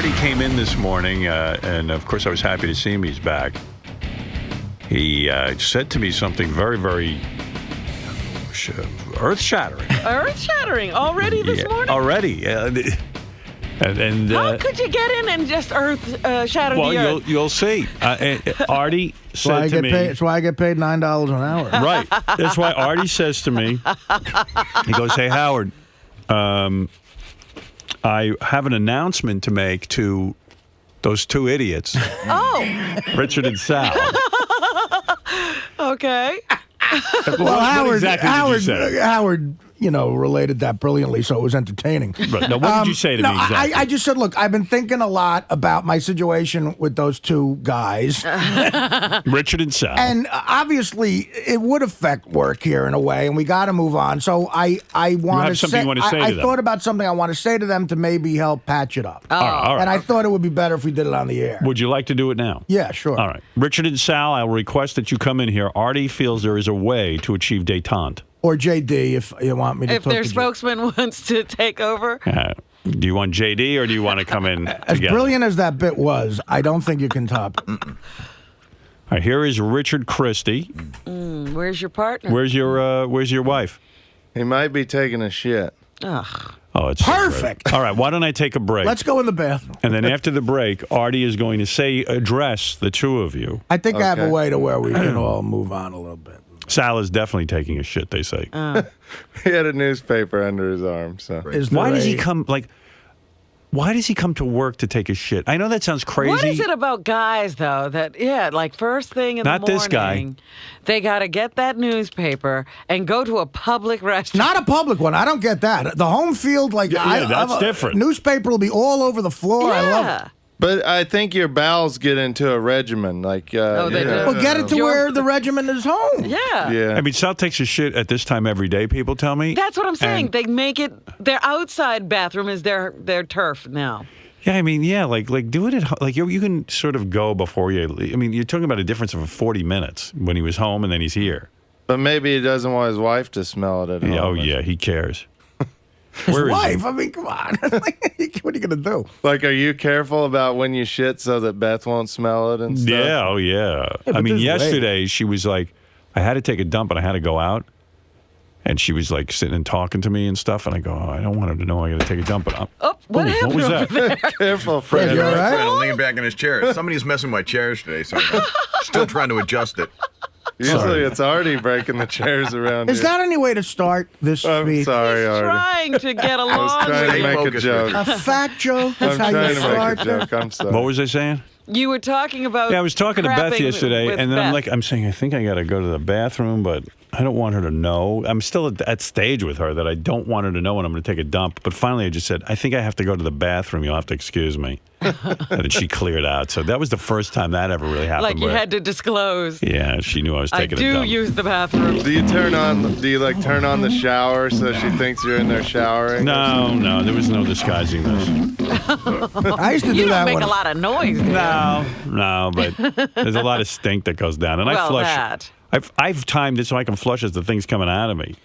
Artie came in this morning, and of course I was happy to see him. He's back. He said to me something very, very earth-shattering. Earth-shattering already this morning? Already. And how could you get in and just shatter the earth? Well, you'll see. Artie said to me... That's why I get paid $9 an hour. Right. That's why Artie says to me, he goes, "Hey, Howard, I have an announcement to make to those two idiots, Richard and Sal." Okay. Well, Howard, Howard, related that brilliantly, so it was entertaining. Right. Now, what did you say to me exactly? I just said, look, I've been thinking a lot about my situation with those two guys. Richard and Sal. And obviously, it would affect work here in a way, and we got to move on. So I want to say, I thought about something I want to say to them to maybe help patch it up. All right. And I thought it would be better if we did it on the air. Would you like to do it now? Yeah, sure. All right. Richard and Sal, I'll request that you come in here. Artie feels there is a way to achieve détente. Or JD, if you want me to talk to their spokesman wants to take over. Do you want JD or do you want to come in As together? brilliant as that bit was, I don't think you can top. All right, here is Richard Christie. Where's your partner? Where's your wife? He might be taking a shit. Ugh. Oh, it's perfect. So all right, why don't I take a break? Let's go in the bathroom. And then after the break, Artie is going to address the two of you. I think I have a way to where we can all move on a little bit. Sal is definitely taking a shit, they say. He had a newspaper under his arm. So why does he come to work to take a shit? I know that sounds crazy. What is it about guys, though, that, first thing in the morning, this guy. They got to get that newspaper and go to a public restaurant. Not a public one. I don't get that. The home field, that's different. Newspaper will be all over the floor. Yeah. I love it. But I think your bowels get into a regimen. They do. Well, get it to where the regimen is home. Yeah. I mean, Sal takes a shit at this time every day, people tell me. That's what I'm saying. They make it, their outside bathroom is their turf now. Yeah, I mean, do it at home. You can sort of go before you leave. I mean, you're talking about a difference of 40 minutes when he was home and then he's here. But maybe he doesn't want his wife to smell it at home. Oh, yeah, he cares. His wife? I mean, come on. What are you going to do? Are you careful about when you shit so that Beth won't smell it and stuff? Yeah, oh, yeah. I mean, yesterday she was like, I had to take a dump and I had to go out. And she was sitting and talking to me and stuff. And I go, I don't want her to know I got to take a dump. But what happened? What was that? There? Careful, Fred. You all right? I'm leaning back in his chair. Somebody's messing with my chairs today, so I'm still trying to adjust it. Usually it's Artie breaking the chairs around Is that any way to start this I'm speech? sorry, He's Artie. trying to get along. I was trying to make a joke. A fat joke? That's I'm how trying you to start make a joke. I'm sorry. What was I saying? You were talking about Yeah, I was talking to Beth crapping yesterday, with and then Beth. I'm saying, I think I got to go to the bathroom, but I don't want her to know. I'm still at that stage with her that I don't want her to know when I'm going to take a dump. But finally, I just said, I think I have to go to the bathroom. You'll have to excuse me. And then she cleared out. So that was the first time that ever really happened. Like you had to disclose. Yeah, she knew I was taking a I dump. do use the bathroom. Do you turn on the shower so she thinks you're in there showering? No, there was no disguising this. I used to do You that don't make when a lot of noise. Do you? No, but there's a lot of stink that goes down. And I flush. That. I've timed it so I can flush as the thing's coming out of me.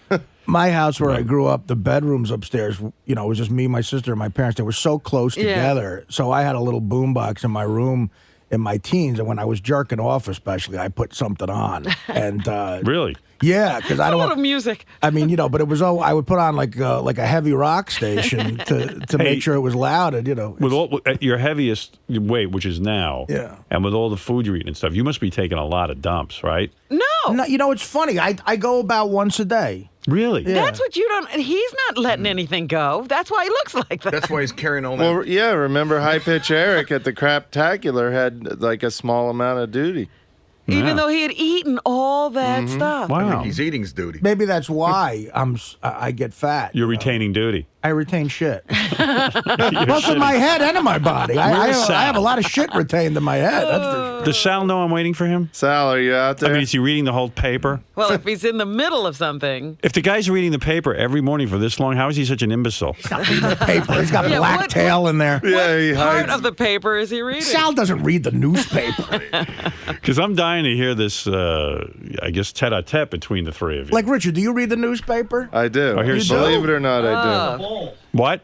my house where I grew up, the bedrooms upstairs, it was just me, my sister, and my parents. They were so close together. So I had a little boombox in my room in my teens, and when I was jerking off especially, I put something on. And Really? Yeah, because I don't want music. I mean, but it was I would put on like a heavy rock station to make sure it was loud, and with all at your heaviest weight, which is now, and with all the food you're eating and stuff, you must be taking a lot of dumps, right? No, it's funny. I go about once a day. Really? Yeah. That's what you don't. He's not letting anything go. That's why he looks like that. That's why he's carrying all that. Well, yeah. Remember, High Pitch Eric at the Craptacular had like a small amount of duty. Even though he had eaten all that stuff. I Wow. think he's eating's duty. Maybe that's why I get fat. You're retaining duty. I retain shit. Both in my head and in my body. I have a lot of shit retained in my head. That's for sure. Does Sal know I'm waiting for him? Sal, are you out there? I mean, is he reading the whole paper? Well, if he's in the middle of something. If the guy's reading the paper every morning for this long, how is he such an imbecile? He's not reading the paper. He's got black tail in there. Yeah, he Part hides. of the paper is he reading? Sal doesn't read the newspaper. Because I'm dying to hear this, I guess, tete-a-tete between the three of you. Like, Richard, do you read the newspaper? I do. Oh, here's Believe it or not, I do. What?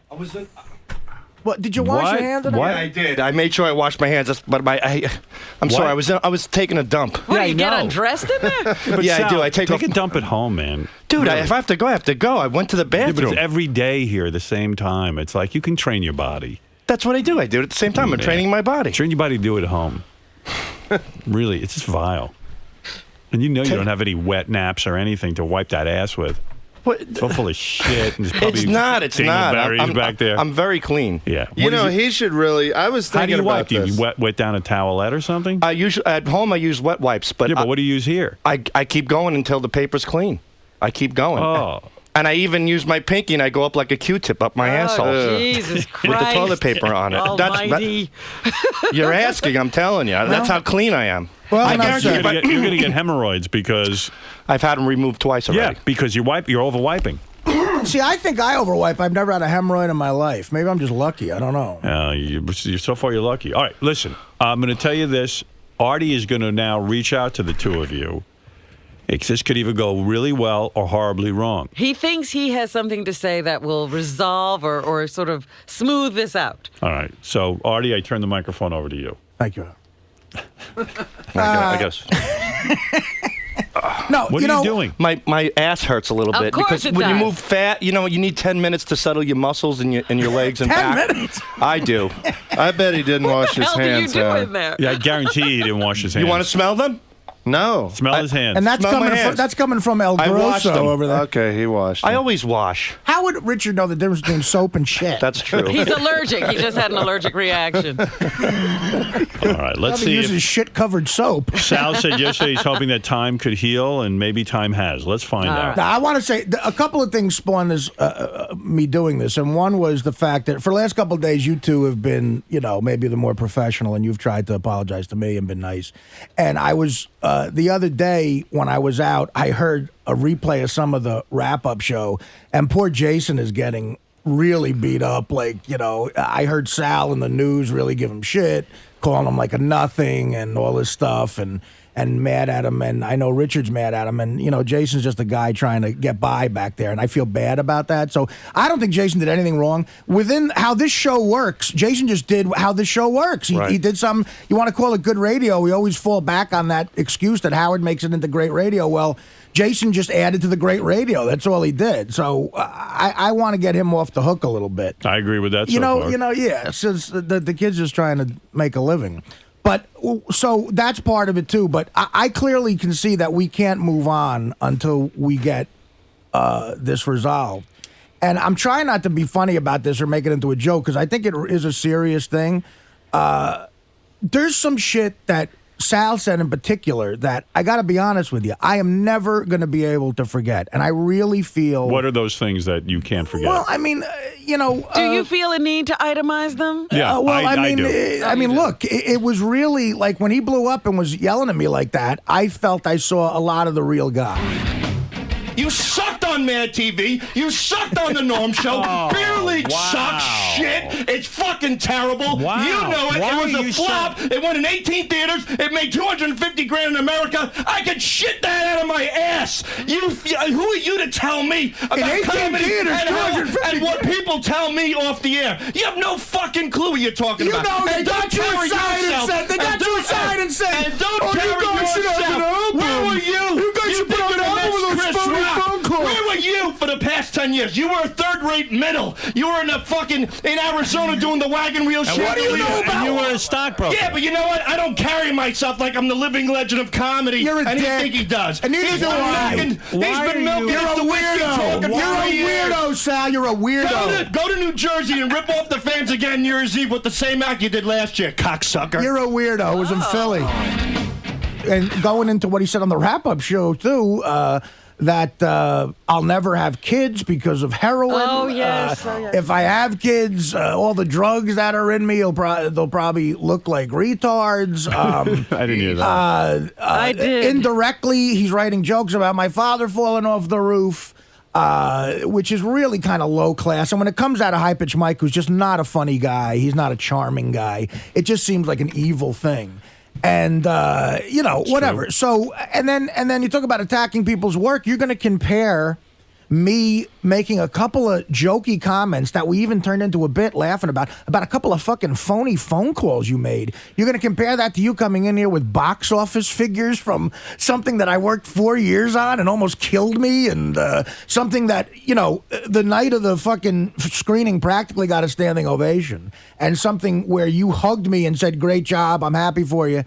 What, did you wash What? your hands? today? What? Yeah, I did. I made sure I washed my hands. But I'm sorry. I was taking a dump. What, Yeah, do you I get know. undressed in there? But Yeah, I Sal, do. I take off- a dump at home, man. Dude, Really. if I have to go, I have to go. I went to the Yeah, but bathroom. it's every day here, the same time. It's like you can train your body. That's what I do. I do it at the same time. I'm Yeah. training my body. Train your body to do it at home. Really, it's just vile. And you know you don't have any wet naps or anything to wipe that ass with. What? It's all full of shit. And there's probably It's not. It's not. dingleberries back there. I'm very clean. Yeah. You What know, is it- he should really. I was how do thinking you wipe? about Do this. you wet down a towelette or something? I usually at home I use wet wipes, but, Yeah, but what do you use here? I keep going until the paper's clean. I keep going. Oh. And I even use my pinky and I go up like a Q-tip up my asshole. Oh, Jesus Christ. With the toilet paper on it. Almighty. You're asking, I'm telling you. That's how clean I am. Well, I enough guarantee said. if I- You're going to get hemorrhoids because I've had them removed twice already. yeah, because you're over wiping. See, I think I overwipe. I've never had a hemorrhoid in my life. Maybe I'm just lucky. I don't know. You're so far you're lucky. All right, listen. I'm going to tell you this. Artie is going to now reach out to the two of you. This could either go really well or horribly wrong. He thinks he has something to say that will resolve or sort of smooth this out. All right. So, Artie, I turn the microphone over to you. Thank you. I guess. No, What are you doing? My ass hurts a little Of bit course because it when you does. move fat, you need 10 minutes to settle your muscles and your legs and 10 back. minutes? I do. I bet he didn't wash What the his hell do you hands. do down. in there? Yeah, I guarantee he didn't wash his hands. You want to smell them? No. smell his hands? And that's Smell my coming. From, hands. that's coming from El I washed Grosso them. over there. Okay, he washed. I them. always wash. How would Richard know the difference between soap and shit? That's true. He's allergic. He just had an allergic reaction. All right, let's He see uses if shit-covered soap. Sal said yesterday he's hoping that time could heal, and maybe time has. Let's find out. Now, I want to say a couple of things spawned this, me doing this, and one was the fact that for the last couple of days, you two have been, maybe the more professional, and you've tried to apologize to me and been nice. And I was the other day when I was out, I heard a replay of some of the wrap-up show, and poor Jason is getting really beat up. Like, I heard Sal in the news really give him shit, calling him like a nothing and all this stuff, and mad at him, and I know Richard's mad at him, and Jason's just a guy trying to get by back there, and I feel bad about that. So I don't think Jason did anything wrong. Within how this show works, Jason just did how this show works. He did some, you want to call it good radio, we always fall back on that excuse that Howard makes it into great radio. Well, Jason just added to the great radio. That's all he did. So I want to get him off the hook a little bit. I agree with that so far. Yeah. It's just the kid's just trying to make a living. But so that's part of it too. But I clearly can see that we can't move on until we get this resolved. And I'm trying not to be funny about this or make it into a joke because I think it is a serious thing. There's some shit that Sal said in particular that I got to be honest with you, I am never going to be able to forget. And I really feel. What are those things that you can't forget? Well, I mean, Do you feel a need to itemize them? yeah, well, I do. I mean, look, it was really like when he blew up and was yelling at me like that, I felt I saw a lot of the real guy. You sucked on Mad TV. You sucked on the Norm Show. Beer League sucks shit. It's fucking terrible. Wow. You know it. Why It was are a you flop. It went in 18 theaters. It made $250,000 in America. I could shit that out of my ass. Who are you to tell me about 18 comedy theaters, and what people tell me off the air? You have no fucking clue what you're talking You about. know, they And got don't you carry aside and yourself- said, they got you aside and said, and don't oh, you carry guys should have an yourself. album. Where were you? You guys should put think out an you're the album with next those Chris phony Rock. phone calls. Where were you for the past 10 years? You were a third-rate middle. You were in Arizona doing the wagon wheel shit. what do you know about- And you were a stockbroker. Yeah, but you know what? I don't carry myself like I'm the living legend of comedy. You're a and dick. you think he does. And neither He's do been I. milking- Why He's are been milking you- You're a the whiskey talking weirdo. for You're a years. weirdo, Sal. You're a weirdo. Go to New Jersey and rip off the fans again New Year's Eve with the same act you did last year, cocksucker. You're a weirdo. It was in Philly. And going into what he said on the wrap-up show, too, that I'll never have kids because of heroin. Oh, yes. Oh, yes. If I have kids, all the drugs that are in me, they'll probably look like retards. I didn't hear that. I did. Indirectly, he's writing jokes about my father falling off the roof. Which is really kind of low class. And when it comes out of High Pitch Mike, who's just not a funny guy, he's not a charming guy, it just seems like an evil thing. And whatever. true. So and then you talk about attacking people's work. You're going to compare me making a couple of jokey comments that we even turned into a bit laughing about a couple of fucking phony phone calls you made. You're going to compare that to you coming in here with box office figures from something that I worked 4 years on and almost killed me, and something that, you know, the night of the fucking screening practically got a standing ovation, and something where you hugged me and said, great job, I'm happy for you.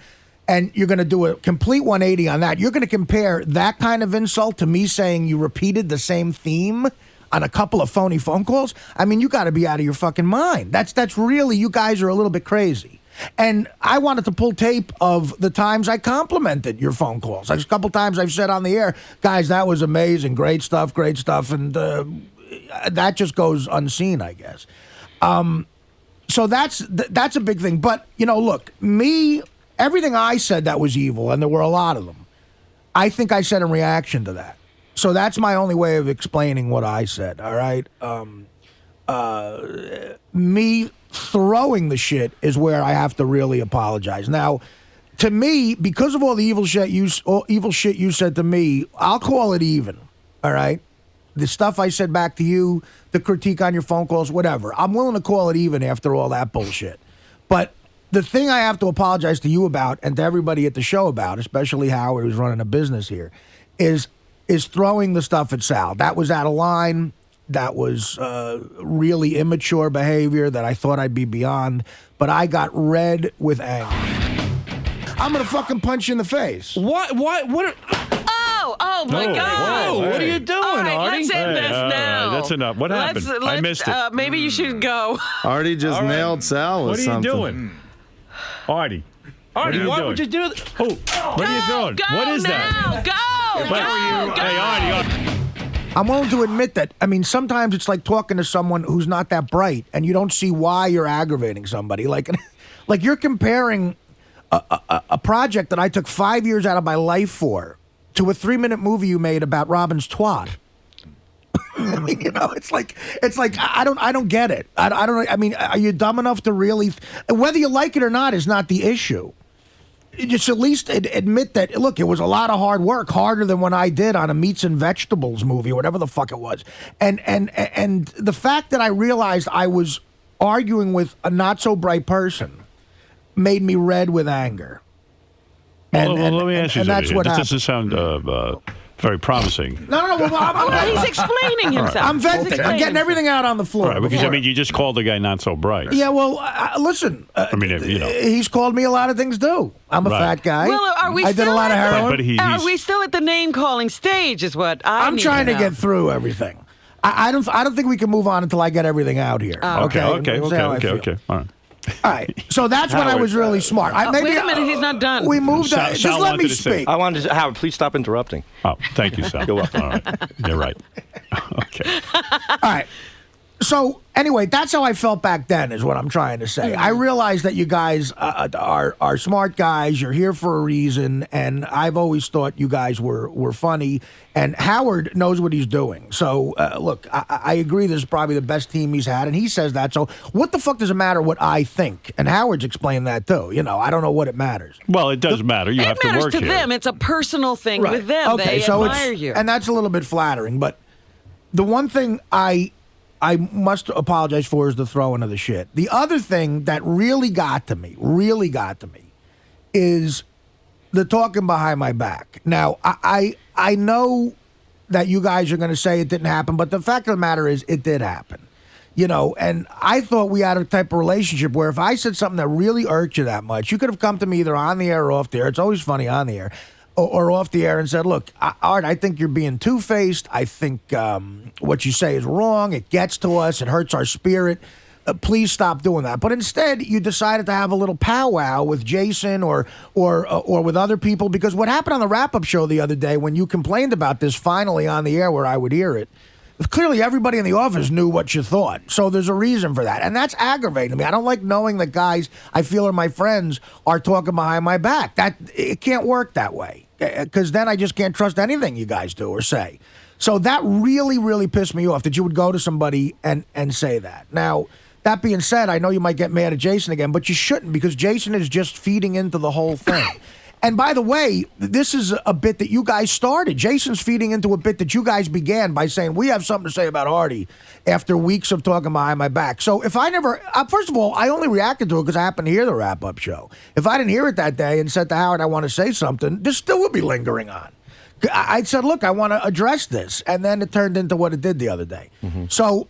And you're going to do a complete 180 on that. You're going to compare that kind of insult to me saying you repeated the same theme on a couple of phony phone calls? I mean, you got to be out of your fucking mind. That's really, you guys are a little bit crazy. And I wanted to pull tape of the times I complimented your phone calls. Like a couple times I've said on the air, guys, that was amazing. Great stuff. And that just goes unseen, I guess. So that's a big thing. But, you know, look, everything I said that was evil, and there were a lot of them, I think I said in reaction to that. So that's my only way of explaining what I said, all right? Me throwing the shit is where I have to really apologize. Now, to me, because of all the evil shit you said to me, I'll call it even, all right? The stuff I said back to you, the critique on your phone calls, whatever. I'm willing to call it even after all that bullshit. But the thing I have to apologize to you about and to everybody at the show about, especially Howard, who's running a business here, is throwing the stuff at Sal. That was out of line. That was really immature behavior that I thought I'd be beyond. But I got red with anger. I'm going to fucking punch you in the face. What? Oh my God! Whoa, what are you doing, All right, Artie? let's end this now. That's enough. What happened? I missed it. Maybe you should go. Artie just nailed Sal with What are you something. doing? Artie, Artie, what why are you would you doing? do that? Oh, what are you doing? Go What is now. that? Go! Hey, Artie. I'm willing to admit that, I mean, sometimes it's like talking to someone who's not that bright and you don't see why you're aggravating somebody. Like you're comparing a project that I took 5 years out of my life for to a 3-minute movie you made about Robin's twat. I mean, you know, it's like I don't get it. I don't. I mean, are you dumb enough to really? Whether you like it or not is not the issue. Just at least admit that. Look, it was a lot of hard work, harder than when I did on a meats and vegetables movie or whatever the fuck it was. And the fact that I realized I was arguing with a not so bright person made me red with anger. Well, let me ask you and something. that's what This happened. doesn't sound very promising. No. Well, he's explaining himself. I'm getting everything out on the floor. Right, because I mean, you just called the guy not so bright. Yeah, well, listen. I mean, you know, He's called me a lot of things too. I'm a Right. fat guy. Well, are we I did a still lot of at the- heroin. but he's Are we still at the name calling stage? Is what I'm need trying to know. get through everything. I don't think we can move on until I get everything out here. okay. That's how I feel. All right. All right. So that's when I was really smart. Wait a minute, he's not done. We moved. Sal Just let wanted me to say- speak. I wanted to, Howard, please stop interrupting. Oh, thank you, Sal. You're welcome. All right. You're right. Okay. All right. So anyway, that's how I felt back then, is what I'm trying to say. I realized that you guys are smart guys. You're here for a reason, and I've always thought you guys were funny. And Howard knows what he's doing. So look, I agree. This is probably the best team he's had, and he says that. So what the fuck does it matter what I think? And Howard's explained that too. You know, I don't know what it matters. Well, it does matter. You have It to matters work to here. them. It's a personal thing with them. Okay, They so admire you. and that's a little bit flattering. But the one thing I must apologize for is the throwing of the shit. The other thing that really got to me, is the talking behind my back. Now, I know that you guys are going to say it didn't happen, but the fact of the matter is it did happen. You know, and I thought we had a type of relationship where if I said something that really irked you that much, you could have come to me either on the air or off the air. It's always funny on the air. Or off the air and said, look, Art, I think you're being two-faced. I think what you say is wrong. It gets to us. It hurts our spirit. Please stop doing that. But instead, you decided to have a little powwow with Jason or with other people, because what happened on the wrap-up show the other day when you complained about this finally on the air where I would hear it, clearly everybody in the office knew what you thought. So there's a reason for that. And that's aggravating me. I don't like knowing that guys I feel are my friends are talking behind my back. It can't work that way, because then I just can't trust anything you guys do or say. So that really, really pissed me off that you would go to somebody and say that. Now, that being said, I know you might get mad at Jason again, but you shouldn't, because Jason is just feeding into the whole thing. And by the way, this is a bit that you guys started. Jason's feeding into a bit that you guys began by saying, we have something to say about Artie after weeks of talking behind my back. So if I never, first of all, I only reacted to it because I happened to hear the wrap-up show. If I didn't hear it that day and said to Howard, I want to say something, this still would be lingering on. I said, look, I want to address this. And then it turned into what it did the other day. So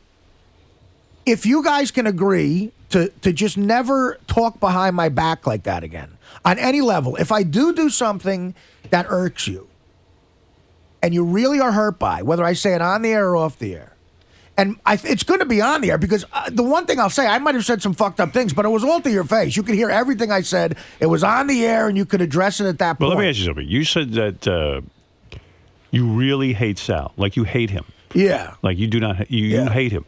if you guys can agree to just never talk behind my back like that again, on any level, if I do something that irks you and you really are hurt by, whether I say it on the air or off the air, and it's going to be on the air because the one thing I'll say, I might have said some fucked up things, but it was all to your face. You could hear everything I said. It was on the air and you could address it at that point. Well, let me ask you something. You said that you really hate Sal, like you hate him. Yeah. Like you do not, you hate him.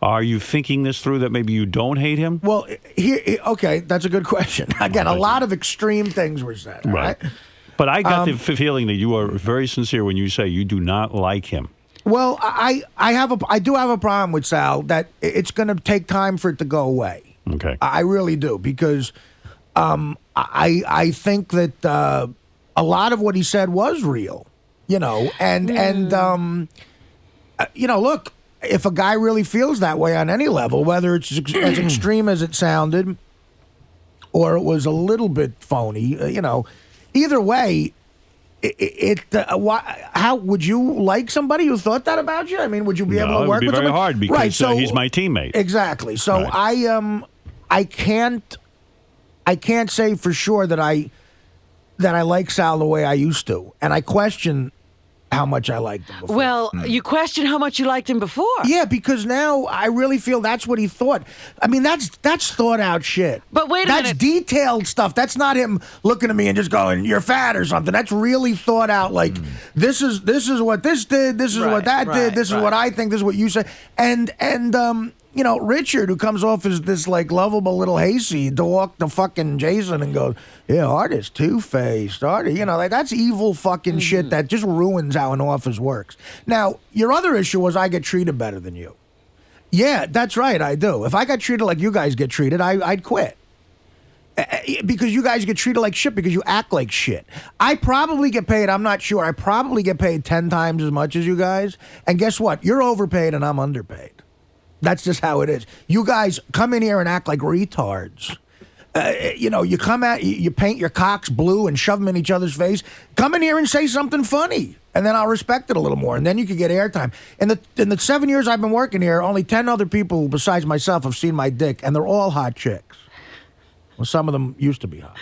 Are you thinking this through that maybe you don't hate him? Well, okay, that's a good question. Again, a lot of extreme things were said. Right. But I got the feeling that you are very sincere when you say you do not like him. Well, I do have a problem with Sal that it's going to take time for it to go away. Okay. I really do because I think that a lot of what he said was real, and look. If a guy really feels that way on any level, whether it's as extreme as it sounded or it was a little bit phony, either way, how would you like somebody who thought that about you? I mean, would you be able to work with it would be very somebody? hard because right, so, he's my teammate. Exactly. So right. I can't say for sure that I like Sal the way I used to, and I question how much I liked him before. Well, you question how much you liked him before. Yeah, because now I really feel that's what he thought. I mean, that's thought out shit. But wait a minute. That's detailed stuff. That's not him looking at me and just going, "You're fat" or something. That's really thought out. Like this is what this did. This is what that did. This is what I think. This is what you say. And Richard, who comes off as this like lovable little hayseed, to walk to fucking Jason and go, yeah, Artie's two-faced. Artie, like that's evil fucking shit that just ruins how an office works. Now, your other issue was I get treated better than you. Yeah, that's right, I do. If I got treated like you guys get treated, I'd quit. Because you guys get treated like shit because you act like shit. I probably get paid, I'm not sure, I probably get paid 10 times as much as you guys. And guess what? You're overpaid and I'm underpaid. That's just how it is. You guys come in here and act like retards. You come out, you paint your cocks blue and shove them in each other's face. Come in here and say something funny, and then I'll respect it a little more, and then you could get airtime. In the 7 years I've been working here, only 10 other people besides myself have seen my dick, and they're all hot chicks. Well, some of them used to be hot.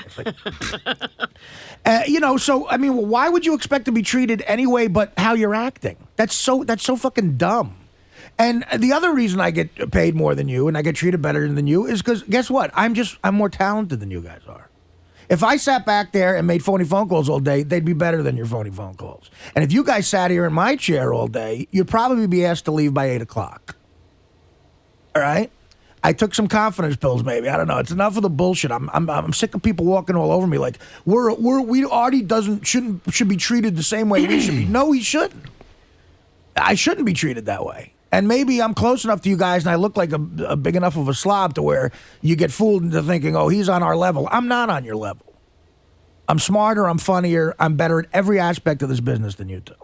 So, I mean, why would you expect to be treated anyway but how you're acting? That's so fucking dumb. And the other reason I get paid more than you and I get treated better than you is because, guess what? I'm more talented than you guys are. If I sat back there and made phony phone calls all day, they'd be better than your phony phone calls. And if you guys sat here in my chair all day, you'd probably be asked to leave by 8 o'clock. All right? I took some confidence pills, maybe. I don't know. It's enough of the bullshit. I'm sick of people walking all over me like Artie should be treated the same way we should be. No, he shouldn't. I shouldn't be treated that way. And maybe I'm close enough to you guys and I look like a big enough of a slob to where you get fooled into thinking, oh, he's on our level. I'm not on your level. I'm smarter, I'm funnier, I'm better at every aspect of this business than you do.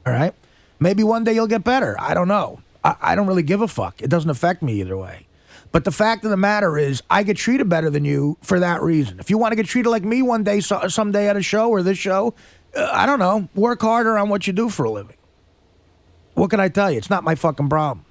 All right? Maybe one day you'll get better. I don't know. I don't really give a fuck. It doesn't affect me either way. But the fact of the matter is I get treated better than you for that reason. If you want to get treated like me one day, someday at a show or this show, I don't know, work harder on what you do for a living. What can I tell you? It's not my fucking problem.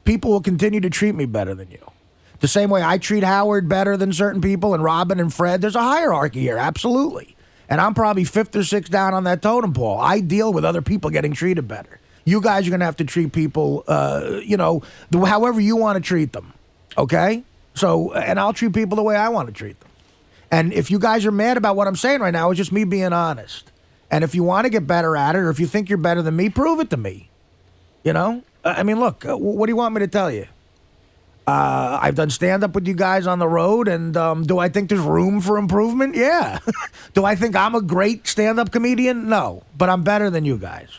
People will continue to treat me better than you. The same way I treat Howard better than certain people and Robin and Fred. There's a hierarchy here, absolutely. And I'm probably 5th or 6th down on that totem pole. I deal with other people getting treated better. You guys are going to have to treat people, however you want to treat them. Okay? So, and I'll treat people the way I want to treat them. And if you guys are mad about what I'm saying right now, it's just me being honest. And if you want to get better at it, or if you think you're better than me, prove it to me. I mean, look, what do you want me to tell you? I've done stand-up with you guys on the road, and do I think there's room for improvement? Yeah. Do I think I'm a great stand-up comedian? No, but I'm better than you guys.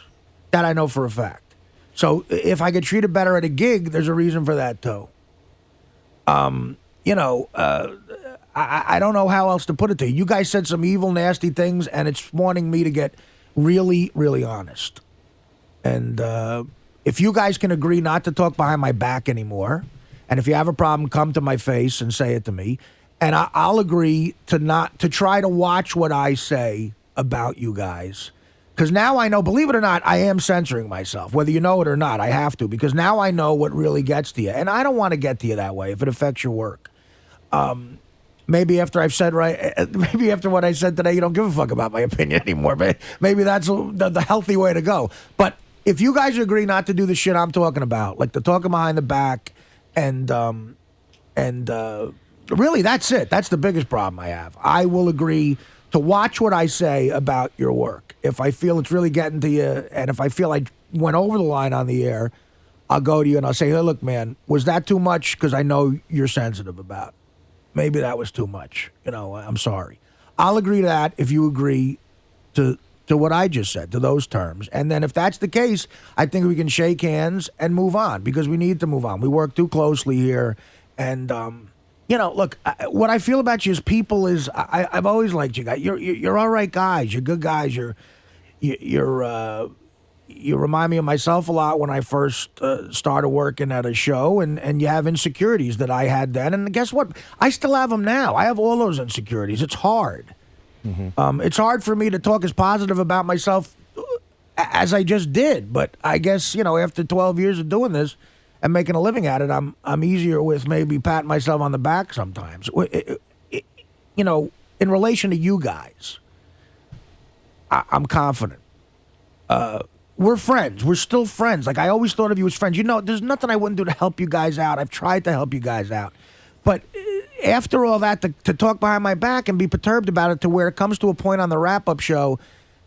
That I know for a fact. So if I get treated better at a gig, there's a reason for that, too. I don't know how else to put it to you. You guys said some evil, nasty things, and it's wanting me to get really, really honest. And if you guys can agree not to talk behind my back anymore, and if you have a problem, come to my face and say it to me, and I'll agree to try to watch what I say about you guys. Because now I know, believe it or not, I am censoring myself. Whether you know it or not, I have to. Because now I know what really gets to you. And I don't want to get to you that way if it affects your work. Maybe after maybe after what I said today, you don't give a fuck about my opinion anymore. But maybe that's the healthy way to go. But if you guys agree not to do the shit I'm talking about, like the talking behind the back and really, that's it. That's the biggest problem I have. I will agree to watch what I say about your work. If I feel it's really getting to you, and if I feel I went over the line on the air, I'll go to you and I'll say, hey, look, man, was that too much? Because I know you're sensitive about it. Maybe that was too much. I'm sorry. I'll agree to that if you agree to what I just said, to those terms. And then if that's the case, I think we can shake hands and move on, because we need to move on. We work too closely here. And, look, what I feel about you as people is I've always liked you guys. You're all right guys. You're good guys. You remind me of myself a lot when I first started working at a show, and you have insecurities that I had then. And guess what? I still have them now. I have all those insecurities. It's hard. Mm-hmm. It's hard for me to talk as positive about myself as I just did. But I guess, after 12 years of doing this and making a living at it, I'm easier with maybe patting myself on the back sometimes. In relation to you guys, I'm confident. We're friends. We're still friends. Like, I always thought of you as friends. There's nothing I wouldn't do to help you guys out. I've tried to help you guys out. But after all that, to talk behind my back and be perturbed about it to where it comes to a point on the wrap-up show,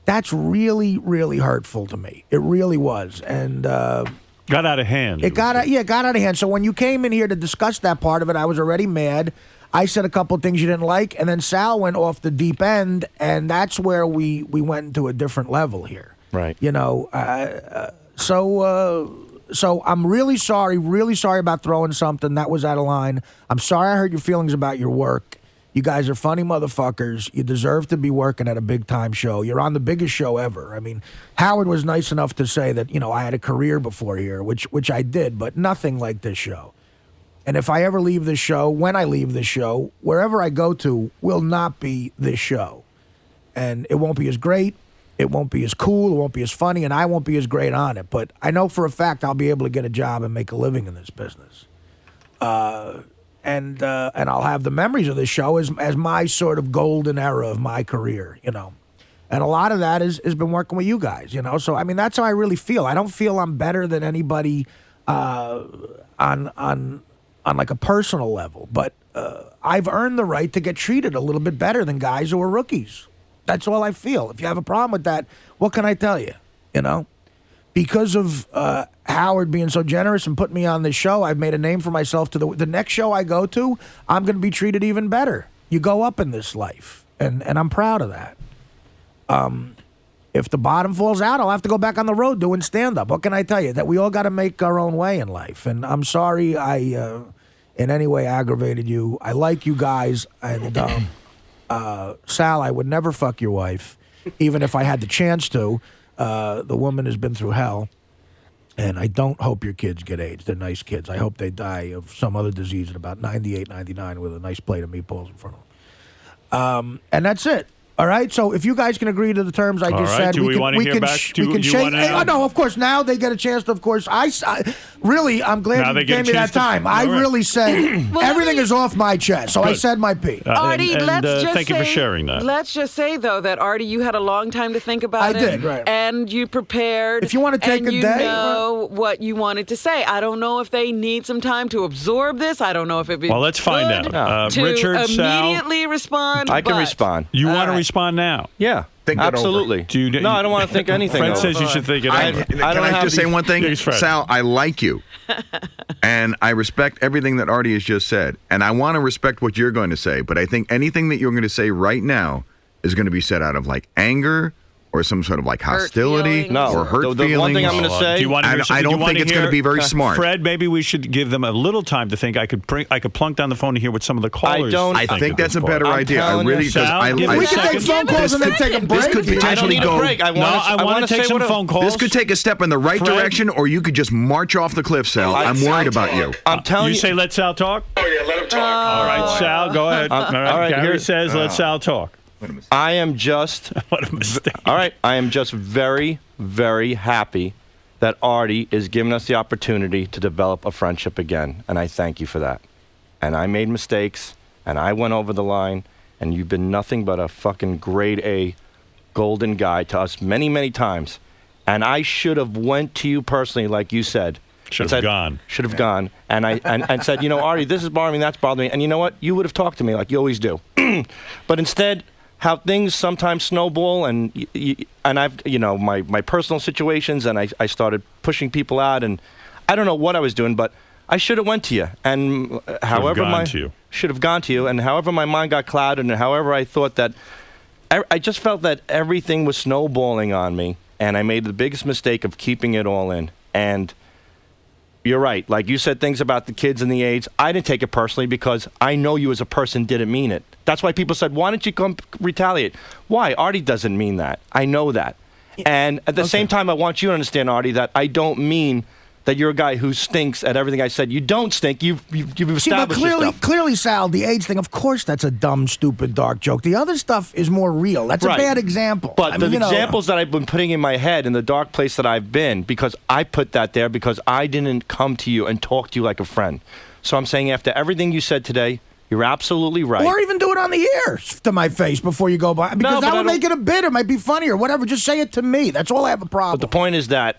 that's really, really hurtful to me. It really was. And got out of hand. It got out of hand. So when you came in here to discuss that part of it, I was already mad. I said a couple of things you didn't like, and then Sal went off the deep end, and that's where we went into a different level here. Right. So I'm really sorry about throwing something that was out of line. I'm sorry I hurt your feelings about your work. You guys are funny motherfuckers. You deserve to be working at a big-time show. You're on the biggest show ever. I mean, Howard was nice enough to say that, I had a career before here, which I did, but nothing like this show. And if I ever leave this show, when I leave this show, wherever I go to will not be this show. And it won't be as great. It won't be as cool. It won't be as funny. And I won't be as great on it. But I know for a fact I'll be able to get a job and make a living in this business. And I'll have the memories of this show as my sort of golden era of my career, And a lot of that has been working with you guys, So, I mean, that's how I really feel. I don't feel I'm better than anybody on like a personal level. But I've earned the right to get treated a little bit better than guys who are rookies. That's all I feel. If you have a problem with that, what can I tell you? Because of Howard being so generous and putting me on this show, I've made a name for myself. To the next show I go to, I'm going to be treated even better. You go up in this life, and I'm proud of that. If the bottom falls out, I'll have to go back on the road doing stand-up. What can I tell you? That we all got to make our own way in life. And I'm sorry I in any way aggravated you. I like you guys, and Sal, I would never fuck your wife, even if I had the chance to. The woman has been through hell, and I don't hope your kids get AIDS. They're nice kids. I hope they die of some other disease at about 98, 99 with a nice plate of meatballs in front of them. And that's it. All right, so if you guys can agree to the terms I just said, we can shake. No, of course. Now they get a chance to. Of course, I'm glad you gave me that time. I really said everything is off my chest, so I said my piece. Artie, thank you for sharing that. Let's just say though that Artie, you had a long time to think about it. I did, right? And you prepared. If you want to take a day, you know what you wanted to say. I don't know if they need some time to absorb this. I don't know if it be. Well, let's find out. To Richard, immediately Sal, respond. I can respond. You want to respond now? Yeah, Think it absolutely. No, I don't want to think anything. Fred over. says you should think it over. Can I just say one thing? Sal, I like you. And I respect everything that Artie has just said. And I want to respect what you're going to say. But I think anything that you're going to say right now is going to be said out of like anger or or some sort of like hostility feelings. No. or hurt The feelings. one thing I'm going to say. Do you want to hear I don't think it's going to be very smart. Fred, maybe we should give them a little time to think. I could plunk down the phone to hear what some of the callers. I think that's a better idea. I really because Sal, give We me can take phone calls and then take a break. This could I don't potentially need go. a break. I want to take some phone calls. This could take a step in the right Fred? direction, or you could just march off the cliff, Sal. I'm worried about you. I'm telling You you. say let Sal talk? Oh, yeah, let him talk. All right, Sal, go ahead. All right, Gary here- says let Sal talk. I am just. What a mistake. All right. I am just very, very happy that Artie is giving us the opportunity to develop a friendship again, and I thank you for that. And I made mistakes, and I went over the line, and you've been nothing but a fucking grade A golden guy to us many, many times. And I should have went to you personally, like you said. Should have gone. Should have gone. And I said, you know, Artie, this is bothering me, that's bothering me. And you know what? You would have talked to me like you always do. But instead, how things sometimes snowball, and I've, you know, my personal situations, and I started pushing people out, and I don't know what I was doing, but I should have went to you. And however should have gone to you, and however my mind got clouded, and however I thought that, I just felt that everything was snowballing on me, and I made the biggest mistake of keeping it all in. And you're right. Like you said things about the kids and the AIDS. I didn't take it personally because I know you as a person didn't mean it. That's why people said, why don't you come retaliate? Why? Artie doesn't mean that. I know that. And at the same time, I want you to understand, Artie, that I don't mean that you're a guy who stinks at everything I said. You don't stink. You've established yourself. Clearly, Sal, the AIDS thing, of course, that's a dumb, stupid, dark joke. The other stuff is more real. That's a Right. bad example. But the examples that I've been putting in my head in the dark place that I've been, because I put that there because I didn't come to you and talk to you like a friend. So I'm saying after everything you said today, you're absolutely right. Or even do it on the air to my face before you go by. Because that would make it a bit. It might be funny or whatever. Just say it to me. That's all I have a problem. But the point is that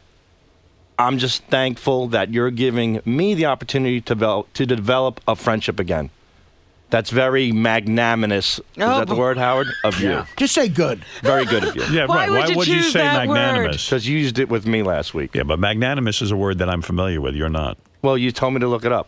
I'm just thankful that you're giving me the opportunity to develop a friendship again. That's very magnanimous. Is that the word, Howard? Of you. Just say good. Very good of you. Yeah, Why right. would Why you would you choose say that word? magnanimous? Because you used it with me last week. Yeah, but magnanimous is a word that I'm familiar with. You're not. Well, you told me to look it up.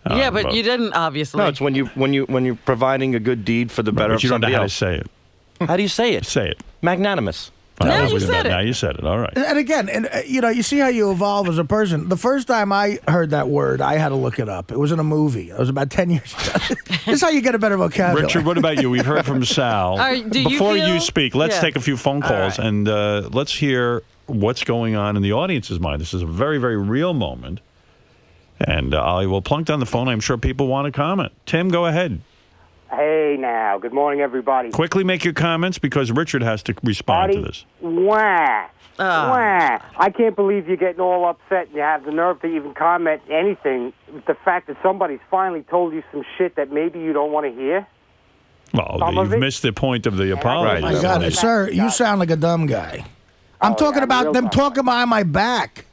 Yeah, but you didn't, obviously. No, it's when you're providing a good deed for the better of you don't know somebody how to else. say it. How do you say it? Say it. Magnanimous. Now you said it. Now you said it. All right. And again, you know, you see how you evolve as a person. The first time I heard that word, I had to look it up. It was in a movie. It was about 10 years ago. This is how you get a better vocabulary. Richard, what about you? We've heard from Sal. Do you Before feel- you speak, let's Yeah. take a few phone calls right. and let's hear what's going on in the audience's mind. This is a very, very real moment. And I will plunk down the phone. I'm sure people want to comment. Tim, go ahead. Hey now, good morning, everybody. Quickly make your comments because Richard has to respond Artie, to this. wah, wah. I can't believe you're getting all upset and you have the nerve to even comment anything. The fact that somebody's finally told you some shit that maybe you don't want to hear. Well, Some of you've it- missed the point of the apology. My God, sir, you sound like a dumb guy. I'm talking yeah, about real them dumb. talking behind my back.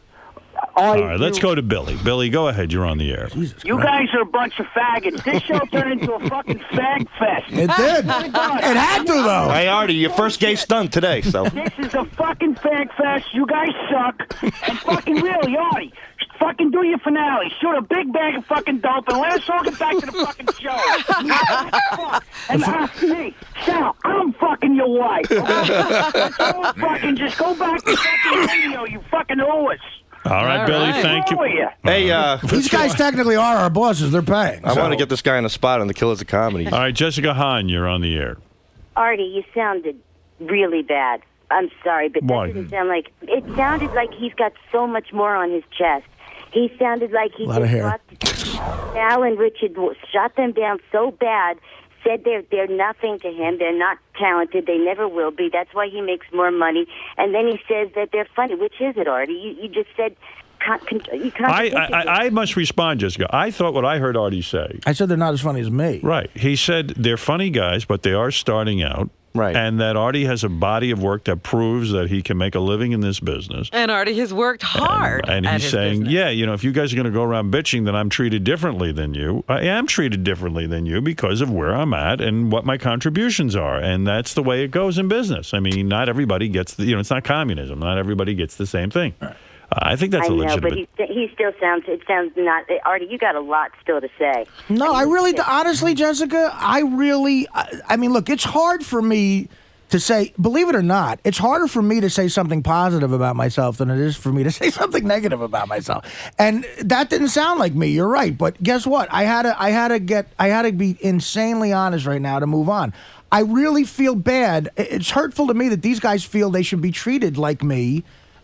All right, let's go to Billy. Billy, go ahead. You're on the air. You guys are a bunch of faggots. This show turned into a fucking fag fest. It did. It had to, though. Hey, Artie, your first gay stunt today. So This is a fucking fag fest. You guys suck. And fucking really, Artie, fucking do your finale. Shoot a big bag of fucking dope and let us all get back to the fucking show. And hey, Sal, I'm fucking your wife. Okay? So fucking just go back to fucking radio, you fucking horse. All right, Billy, thank you. Who are you? hey, These guys technically are our bosses. They're paying. I want to get this guy on the spot on the Killers of Comedy. All right, Jessica Hahn, you're on the air. Artie, you sounded really bad. I'm sorry, but Why? that didn't sound like... It sounded like he's got so much more on his chest. He sounded like he Lot of hair. Al and Richard shot them down so bad, said they're nothing to him, they're not talented, they never will be, that's why he makes more money, and then he says that they're funny. Which is it, Artie? You just said... You I must respond, Jessica. I thought what I heard Artie say. I said they're not as funny as me. Right. He said they're funny guys, but they are starting out. Right. And that Artie has a body of work that proves that he can make a living in this business. And Artie has worked hard. And at he's his saying, business. yeah, you know, if you guys are going to go around bitching that I'm treated differently than you, I am treated differently than you because of where I'm at and what my contributions are. And that's the way it goes in business. I mean, not everybody gets, it's not communism. Not everybody gets the same thing. I think that's I a know, legitimate... but he still sounds... It sounds not... Artie, you got a lot still to say. No, I really... Honestly, Jessica, I mean, look, it's hard for me to say, believe it or not, it's harder for me to say something positive about myself than it is for me to say something negative about myself. And that didn't sound like me. You're right. But guess what? I had to be insanely honest right now to move on. I really feel bad. It's hurtful to me that these guys feel they should be treated like me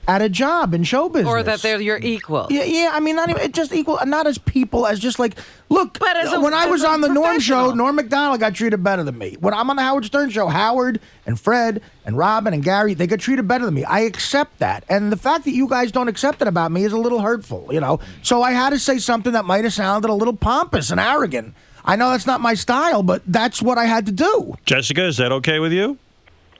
at a job in show business. Or that they're your equal. Yeah. I mean, not even just equal, not as people, as just like, look, when I was on the Norm show, Norm Macdonald got treated better than me. When I'm on the Howard Stern show, Howard and Fred and Robin and Gary, they get treated better than me. I accept that. And the fact that you guys don't accept it about me is a little hurtful, you know? So I had to say something that might have sounded a little pompous and arrogant. I know that's not my style, but that's what I had to do. Jessica, is that okay with you?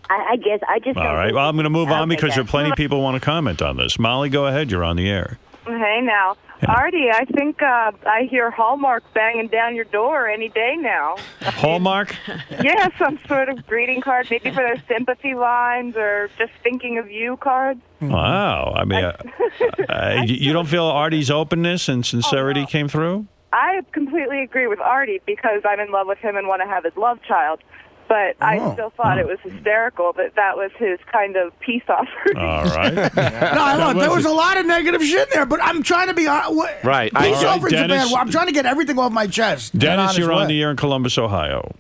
I guess I just. All right. Well, I'm going to move on because there are plenty of people who want to comment on this. Molly, go ahead. You're on the air. Hey, now. Artie, I think I hear Hallmark banging down your door any day now. Hallmark? Yeah, some sort of greeting card, maybe for their sympathy lines or just thinking of you cards. Wow. I mean, you don't feel Artie's openness and sincerity came through? I completely agree with Artie because I'm in love with him and want to have his love child. But I still thought it was hysterical that was his kind of peace offering. All right. No, look, there was a lot of negative shit there, but I'm trying to be right. Peace All right, offering's a Dennis. bad. I'm trying to get everything off my chest. Dennis, you're on the air in Columbus, Ohio.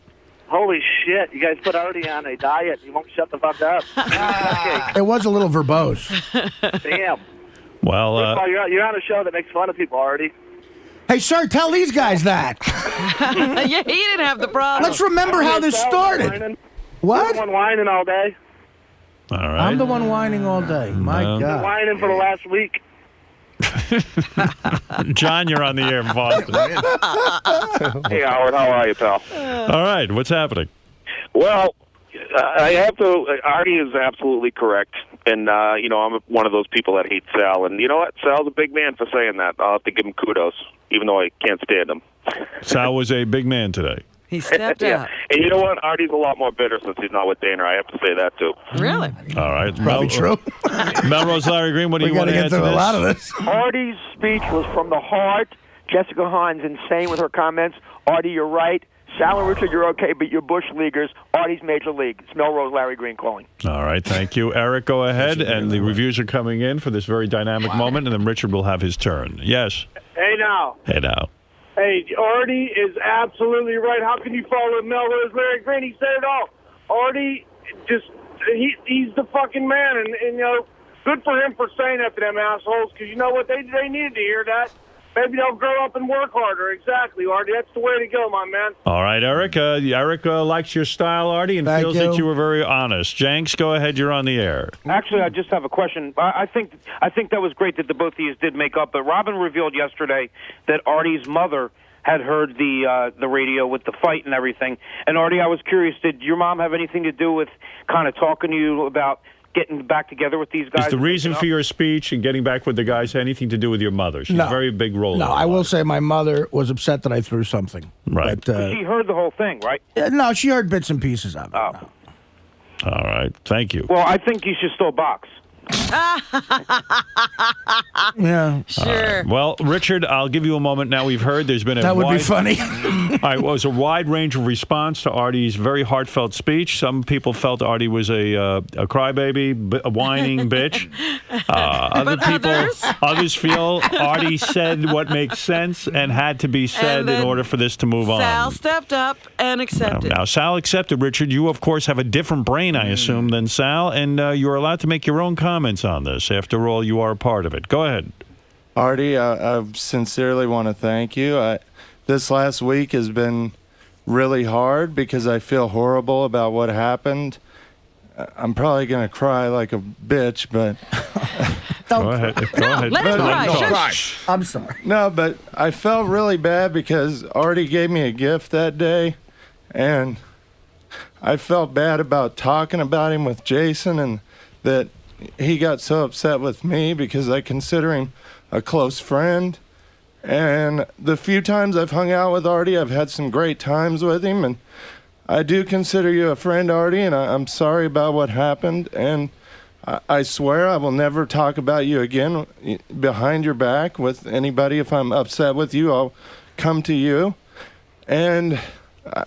Holy shit! You guys put Artie on a diet. You won't shut the fuck up. It was a little verbose. Damn. Well, First of all, you're on a show that makes fun of people, Artie. Hey, sir, tell these guys that. Yeah, he didn't have the problem. Let's remember how this started. What? I'm the one whining all day. all right. I'm the one whining all day. My No. God. Whining for the last week. John, you're on the air in Boston. Hey, Howard, how are you, pal? All right. What's happening? Well, I have to. Artie is absolutely correct, and I'm one of those people that hate Sal. And you know what? Sal's a big man for saying that. I'll have to give him kudos, even though I can't stand him. Sal was a big man today. He stepped yeah. out. And you know what? Artie's a lot more bitter since he's not with Dana. I have to say that too. Really? All right. Probably true. Melrose, Larry Green, what do you want to get add to through this? a lot of this. Artie's speech was from the heart. Jessica Hahn's insane with her comments. Artie, you're right. Sal and Richard, you're okay, but you're Bush Leaguers. Artie's Major League. It's Melrose, Larry Green calling. All right, thank you. Eric, go ahead, and the reviews are coming in for this very dynamic moment, and then Richard will have his turn. Yes. Hey, now. Hey, now. Hey, Artie is absolutely right. How can you follow Melrose, Larry Green? He said it all. Artie, he's the fucking man, and good for him for saying that to them assholes, because you know what? They needed to hear that. Maybe they'll grow up and work harder. Exactly, Artie. That's the way to go, my man. All right, Eric. Eric likes your style, Artie, and feels that you were very honest. Jenks, go ahead. You're on the air. Actually, I just have a question. I think that was great that the both of you did make up, but Robin revealed yesterday that Artie's mother had heard the radio with the fight and everything. And Artie, I was curious, did your mom have anything to do with kind of talking to you about getting back together with these guys? Is the reason for your speech and getting back with the guys anything to do with your mother? She's a very big role. No, I will say my mother was upset that I threw something. Right. But, she heard the whole thing, right? No, she heard bits and pieces of it. Oh. No. All right. Thank you. Well, I think you should still box. Yeah. Sure. Right. Well, Richard, I'll give you a moment now. We've heard there's been a That would be funny. All right, well, it was a wide range of response to Artie's very heartfelt speech. Some people felt Artie was a crybaby, a whining bitch. Others feel Artie said what makes sense and had to be said in order for this to move on. Sal stepped up and accepted. Now, Sal accepted, Richard. You, of course, have a different brain, I assume, than Sal, and you're allowed to make your own comments on this. After all, you are a part of it. Go ahead. Artie, I sincerely want to thank you. This last week has been really hard because I feel horrible about what happened. I'm probably going to cry like a bitch, but... Go ahead. Go ahead. Let him cry. No, I'm sorry. No, but I felt really bad because Artie gave me a gift that day, and I felt bad about talking about him with Jason, and that he got so upset with me because I consider him a close friend. And the few times I've hung out with Artie, I've had some great times with him, and I do consider you a friend, Artie, and I'm sorry about what happened, and I swear I will never talk about you again behind your back with anybody. If I'm upset with you, I'll come to you. And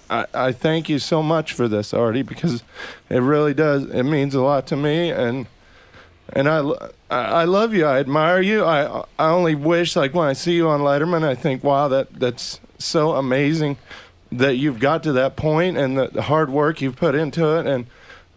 I thank you so much for this, Artie, because it really does. It means a lot to me, and I love you. I admire you. I only wish, like, when I see you on Letterman, I think, wow, that's so amazing that you've got to that point and the hard work you've put into it. And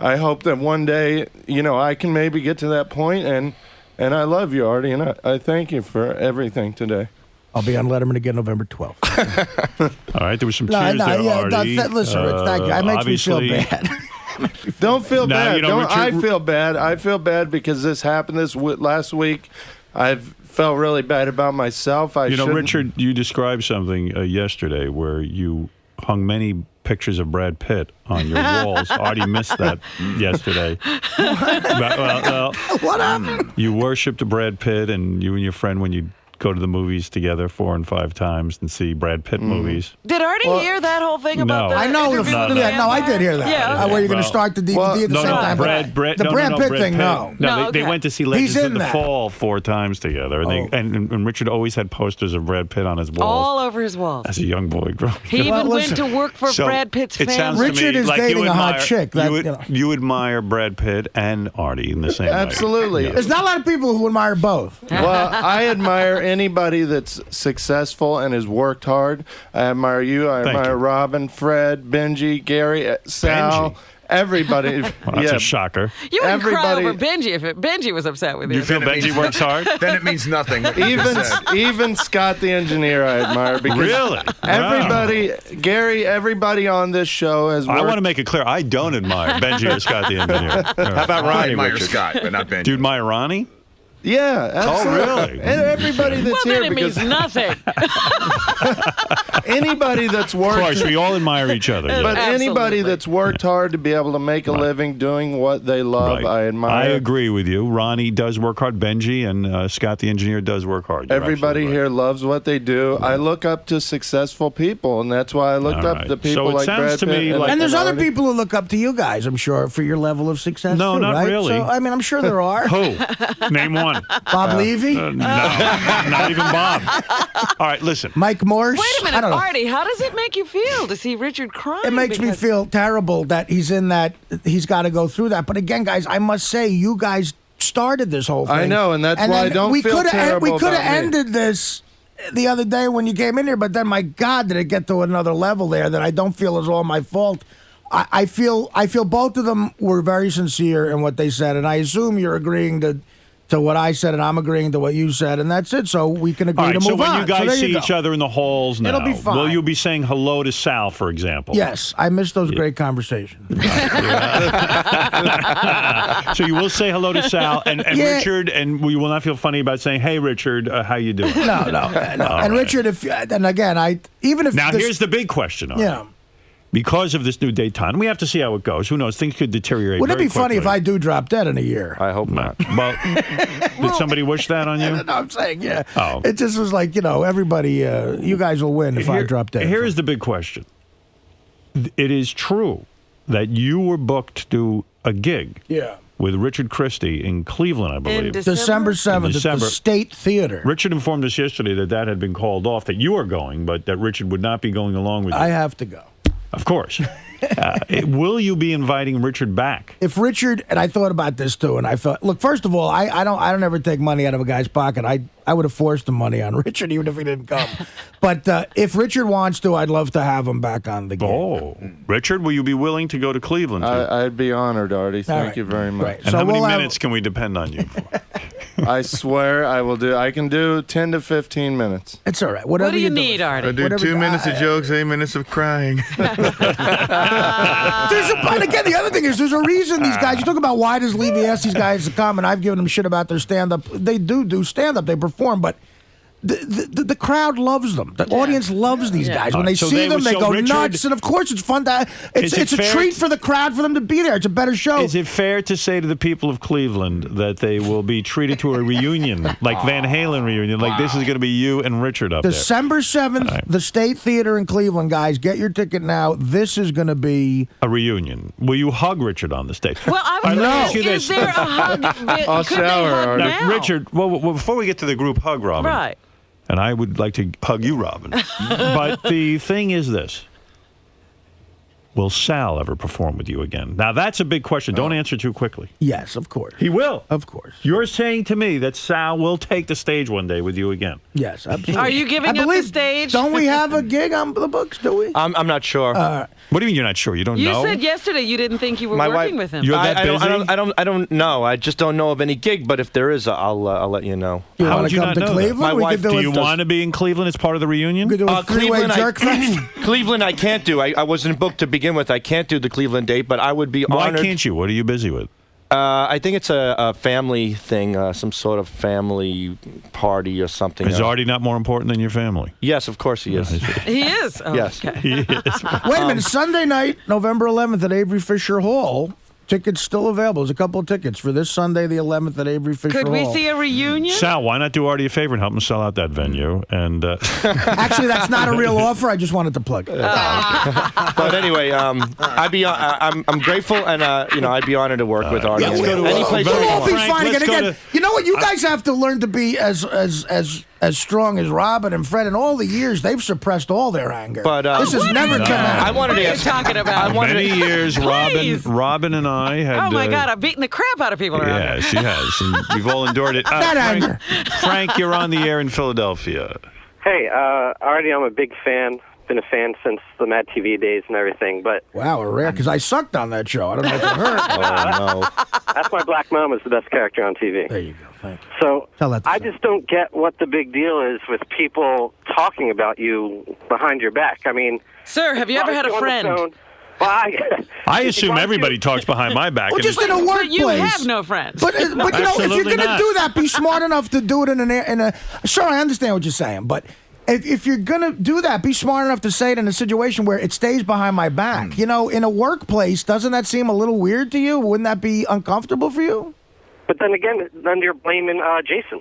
I hope that one day, I can maybe get to that point. And I love you, Artie, and I thank you for everything today. I'll be on Letterman again November 12th. All right, there was some tears there, Artie. Listen, Rich, thank you. It makes me feel bad. Don't feel bad. Richard, I feel bad. I feel bad because this happened last week. I felt really bad about myself. Richard, you described something yesterday where you hung many pictures of Brad Pitt on your walls. Artie missed that yesterday. What happened? You worshipped Brad Pitt, and you and your friend, when you go to the movies together 4 and 5 times and see Brad Pitt movies. Did Artie hear that whole thing about the I know. No, I did hear that. Yeah, Where you're going to start the DVD at the same time. The Brad Pitt thing, no. They went to see Legends of the Fall 4 times together. And Richard always had posters of Brad Pitt on his walls. All over his walls. As a young boy growing up. He even went to work for Brad Pitt's family. Richard is dating a hot chick. You admire Brad Pitt and Artie in the same way. Absolutely. There's not a lot of people who admire both. Well, I admire anybody that's successful and has worked hard. I admire you. I admire Robin, Fred, Benji, Gary, Sal. Benji. Everybody. That's a shocker. You wouldn't cry over Benji if Benji was upset with you. You feel Benji works hard? Then it means nothing. Even Scott the engineer I admire. Because really? Everybody, Gary, everybody on this show has worked. I want to make it clear, I don't admire Benji or Scott the engineer. How about Ronnie? I admire Scott, but not Benji. Do you admire Ronnie? Yeah, absolutely. Oh, really? And everybody that's well, here. Then it means nothing. Anybody that's worked. Of course, we all admire each other. But Absolutely. anybody that's worked hard to be able to make a living doing what they love, I admire. I agree with you. Ronnie does work hard. Benji and Scott the engineer does work hard. You're Everybody here loves what they do. I look up to successful people, and that's why I looked up to people like Brad Pitt. And there's other people who look up to you guys, I'm sure, for your level of success. No, too, not right? really. So, I mean, I'm sure there are. Who? Name one. Bob Levy? No, not even Bob. All right, listen. Mike Morse? Wait a I minute, don't know. Artie, how does it make you feel to see Richard crying? It makes me feel terrible that he's in that, he's got to go through that. But again, guys, I must say, you guys started this whole thing. I know, and that's why I don't feel terrible We could about have me. ended this the other day when you came in here, but then, my God, did it get to another level there that I don't feel is all my fault. I feel both of them were very sincere in what they said, and I assume you're agreeing to what I said, and I'm agreeing to what you said, and that's it. So we can agree All right, to move on. so when you guys see go. each other in the halls now, It'll be fine. will you be saying hello to Sal, for example? Yes, I miss those great conversations. So you will say hello to Sal and Richard, and we will not feel funny about saying, "Hey, Richard, how you doing?" No. And Richard, Here's the big question. Yeah. Because of this new Daytona, we have to see how it goes. Who knows? Things could deteriorate. Wouldn't it very be funny if quickly. I do drop dead in a year? I hope not. Well, did somebody wish that on you? No, I'm saying, yeah. Oh. It just was like, everybody, you guys will win if I drop dead. Here is the big question. It is true that you were booked to do a gig with Richard Christie in Cleveland, I believe. December 7th at the State Theater. Richard informed us yesterday that had been called off, that you are going, but that Richard would not be going along with you. I have to go. Of course. Will you be inviting Richard back? If Richard, and I thought about this too, and I felt, look, first of all, I don't ever take money out of a guy's pocket. I would have forced the money on Richard even if he didn't come. But if Richard wants to, I'd love to have him back on the game. Oh, Richard, will you be willing to go to Cleveland? I'd be honored, Artie. Thank you very much. Right. And how many minutes can we depend on you for? I swear I will do. I can do 10 to 15 minutes. It's all right. Whatever what do you do. need, Artie? I do 2 minutes of jokes, 8 minutes of crying. And again, the other thing is, there's a reason these guys. You talk about why does Levy ask these guys to come, and I've given them shit about their stand-up. They do stand-up. They perform, but the crowd loves them. The audience loves these guys. When they see them, they go nuts. And of course, it's fun to. It's a treat for the crowd for them to be there. It's a better show. Is it fair to say to the people of Cleveland that they will be treated to a reunion, like Van Halen reunion, like this is going to be you and Richard up December 7th, the State Theater in Cleveland, guys. Get your ticket now. This is going to be a reunion. Will you hug Richard on the stage? Well, I was going to ask, is there a hug? I'll shower. Now, Richard, well, before we get to the group hug, Robin. Right. And I would like to hug you, Robin. But the thing is this. will Sal ever perform with you again? Now, that's a big question. Don't answer too quickly. Yes, of course. He will. Of course. You're saying to me that Sal will take the stage one day with you again. Yes, absolutely. Are you giving up the stage? Don't we have a gig on the books, do we? I'm not sure. What do you mean you're not sure? You don't You know? said yesterday you didn't think you were My working wife- with him. You're that I busy? I don't know. I just don't know of any gig. But if there is, I'll let you know. You How want would to you come not to know that? Cleveland? My We wife- could Do do you it. want to be in Cleveland as part of the reunion? We could do a three-way jerk fest. Cleveland, I can't do. I wasn't booked to begin with. I can't do the Cleveland date, but I would be Why honored. can't you? What are you busy with? I think it's a family thing, some sort of family party or something. Is Artie not more important than your family? Yes, of course he is. He is? Oh, Yes. okay. He is. Wait a minute. Sunday night, November 11th at Avery Fisher Hall. Tickets still available. There's a couple of tickets for this Sunday, the 11th at Avery Fisher Could we Hall. see a reunion? Sal, why not do Artie a favor and help him sell out that venue? And Actually, that's not a real offer. I just wanted to plug it. But anyway, I'm grateful, and I'd be honored to work with Artie. let's go to Any place We'll you all want. be Frank, fine let's again. go Again, to- you know what? You guys have to learn to be as strong as Robin and Fred. In all the years, they've suppressed all their anger. But, this has never come out. I wanted What to are you ask. talking about? many years, Please. Robin and I had. Oh, my God. I've beaten the crap out of people around Yeah, here. she has. And we've all endured it. That anger. Frank, you're on the air in Philadelphia. Hey, Artie, I'm a big fan. Been a fan since the Mad TV days and everything. But Wow, rare, because I sucked on that show. I don't know if you heard. Oh no. that's my Black Mom is the best character on TV. There you go. Thank you. So Tell that to I Sam. just don't get what the big deal is with people talking about you behind your back. I mean, Sir, have you ever had a friend? Well, I assume everybody talks behind my back. Well, and just in a But workplace. you have no friends. But you know, if you're Absolutely going to not. do that, be smart enough to do it in a. Sure, I understand what you're saying, but if you're going to do that, be smart enough to say it in a situation where it stays behind my back. You know, in a workplace, doesn't that seem a little weird to you? Wouldn't that be uncomfortable for you? But then again, then you're blaming Jason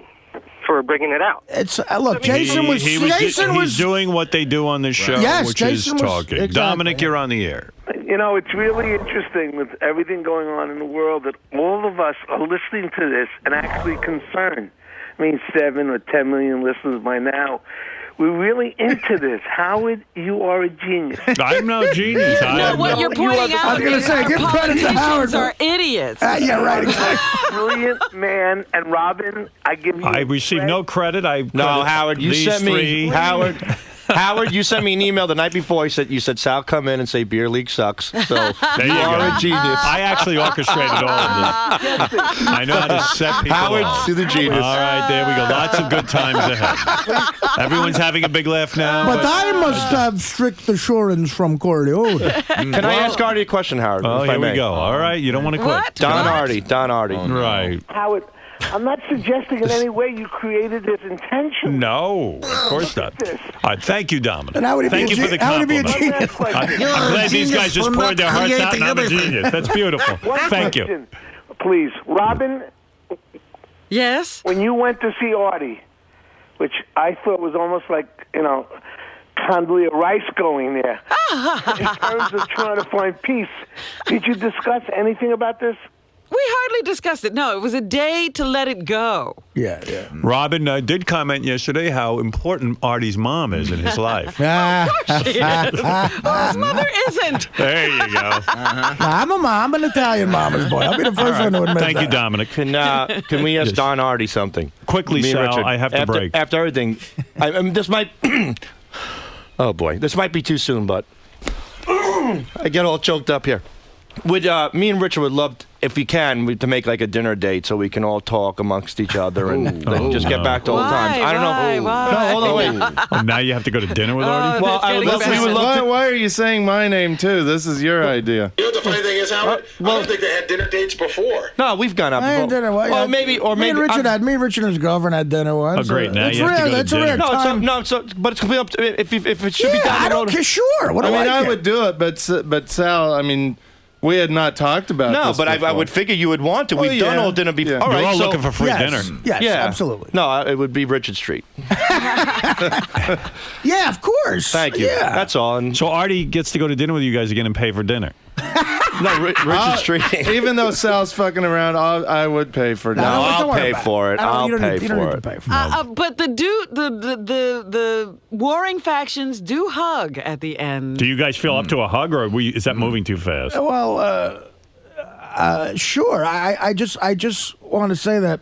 for bringing it out. It's look, Jason was. He's doing what they do on this show, Yes, which Jason is was- talking. exactly. Dominic, you're on the air. You know, it's really interesting with everything going on in the world that all of us are listening to this and actually concerned. I mean, 7 or 10 million listeners by now. We're really into this. Howard, you are a genius. I'm no genius. No, what you're pointing out I was gonna is say, our give credit to Howard. politicians are idiots. Yeah, right. Exactly. Brilliant man. And Robin, I give you. I receive no credit. No, Howard, you these sent me three. Howard, you sent me an email the night before. You said Sal, come in and say beer league sucks. So There you you are go. a genius. I actually orchestrated all of this. I know how to set people Howard, off. to the genius. All right, there we go. Lots of good times ahead. Everyone's having a big laugh now. But I must have strict assurance from Corleone. Can I ask Artie a question, Howard? Oh, if I here may? we go. All right, you don't want to quit. What? Don Artie. Right. Howard, I'm not suggesting in any way you created this intentionally. No, of course not. All right, thank you, Dominic. And how would he Thank be you a for the how would he be a compliment. genius? I'm glad these guys just poured their hearts out and I'm a genius. That's beautiful. One Thank you. question, please. Robin, Yes? when you went to see Artie, which I thought was almost like, Condoleezza Rice going there, in terms of trying to find peace, did you discuss anything about this? We hardly discussed it. No, it was a day to let it go. Yeah. Robin did comment yesterday how important Artie's mom is in his life. She is. Oh, his mother isn't. There you go. I'm an Italian mama's boy. I'll be the first one to admit Thank that. you, Dominic. Can we ask Yes. Don Artie something? Quickly, Me and Sal, Richard. I have to after, break. After everything, this might. Oh boy, this might be too soon, but I get all choked up here. Would me and Richard would love, if we can, to make like a dinner date so we can all talk amongst each other and just get back to old times. I don't know. Why? No, hold on, wait. Oh, now you have to go to dinner with Artie? Well, I would love, we would love to. Why are you saying my name too? This is your idea. You know what the funny thing is, Howard? I don't think they had dinner dates before. No, we've gone out I before. had dinner. Well, maybe, or me maybe. and Richard and his girlfriend had dinner once. Oh, great. Now it's you have to rare. go to That's a rare dinner. time. But it's completely up to if it should be Yeah, done. I don't care. Sure. What do I mean, I care? would do it, but Sal, I mean, we had not talked about No, this but I before. would figure you would want to. Oh, We've done yeah. all dinner before. Yeah. All You're right, all so, looking for free dinner. Yes, yeah, absolutely. No, it would be Richard Street. Yeah, of course. Thank you. Yeah. That's all. And So Artie gets to go to dinner with you guys again and pay for dinner. No, Richard's treating. Even though Sal's fucking around, I would pay for that. No, I'll pay for it. I'll pay for it. But the warring factions do hug at the end. Do you guys feel up to a hug, or is that moving too fast? Well, sure. I just want to say that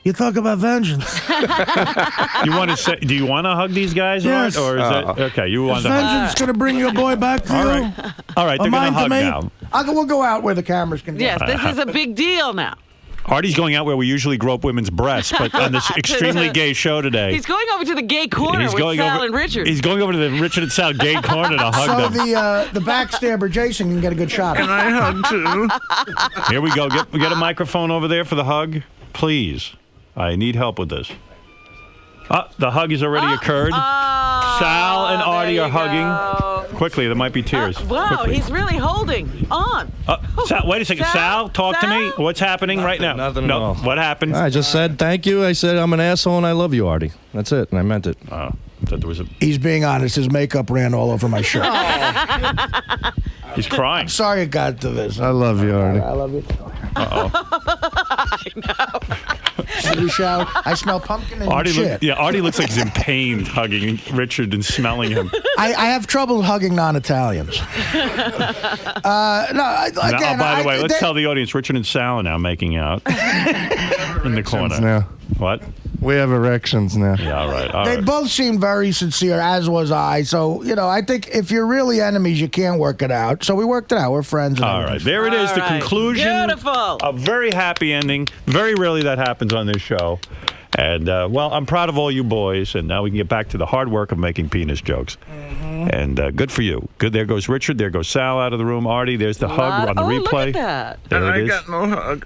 you talk about vengeance. You want to say? Do you want to hug these guys, Yes. or is it okay? You want Is to hug? vengeance going to bring your boy back to All you? right. All right, they're going to hug now. We'll go out where the cameras can. Yes, this is a big deal now. Artie's going out where we usually grope women's breasts, but on this extremely gay show today. He's going over to the gay corner with Sal and Richard. He's going over to the Richard and Sal gay corner to hug them. So the backstabber Jason can get a good shot. Can I hug too? Here we go. Get a microphone over there for the hug, please. I need help with this. The hug has already occurred. Sal and Artie are hugging. Quickly, there might be tears. Wow, Quickly. he's really holding on. Sal, wait a second. Sal, talk to me. What's happening right now? Nothing no, at all. What happened? I just said thank you. I said I'm an asshole and I love you, Artie. That's it, and I meant it. That there was a... He's being honest. His makeup ran all over my shirt. He's crying. I'm sorry it got to this. I love you, Artie. I love you. Should we shout? I smell pumpkin and shit. Artie looks like he's in pain hugging Richard and smelling him. I have trouble hugging non-Italians. Again, by the way, let's tell the audience, Richard and Sal are now making out in the corner. Now. What? We have erections now. Yeah, all right. They both seemed very sincere, as was I. So, I think if you're really enemies, you can't work it out. So we worked it out. We're friends. And all right. There it is, the conclusion. Beautiful. A very happy ending. Very rarely that happens on this show. And, I'm proud of all you boys. And now we can get back to the hard work of making penis jokes. Mm-hmm. And good for you. Good. There goes Richard. There goes Sal out of the room. Artie, there's the hug on the replay. Look at that. There it is. I got no hug.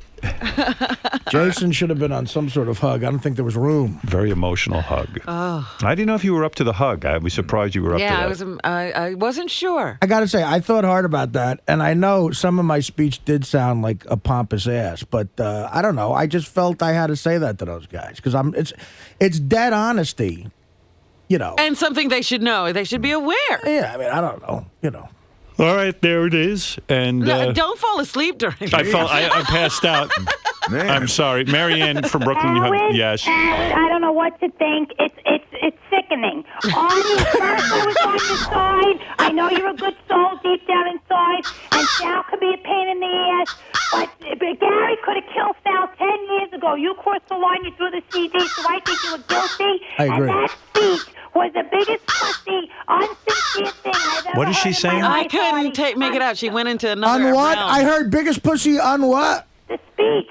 Jason should have been on some sort of hug. I don't think there was room. Very emotional hug. Oh. I didn't know if you were up to the hug. I was surprised you were up to that. I wasn't sure. I got to say, I thought hard about that. And I know some of my speech did sound like a pompous ass. But I don't know. I just felt I had to say that to those guys. Because it's dead honesty, And something they should know. They should be aware. Yeah, I mean, I don't know, All right, there it is. And No, don't fall asleep during I passed out. I'm sorry. Marianne from Brooklyn. Yes. I don't know what to think. It's sickening. Artie, first I was on your side. I know you're a good soul deep down inside, and Sal could be a pain in the ass. But Gary could have killed Sal 10 years ago. You crossed the line. You threw the CD, so I think you were guilty. I agree. And that speech was the biggest pussy, unsincere thing I've ever What is she heard in saying? my I life, couldn't Artie. make it out. She went into another On what? realm. I heard biggest pussy on what? The speech.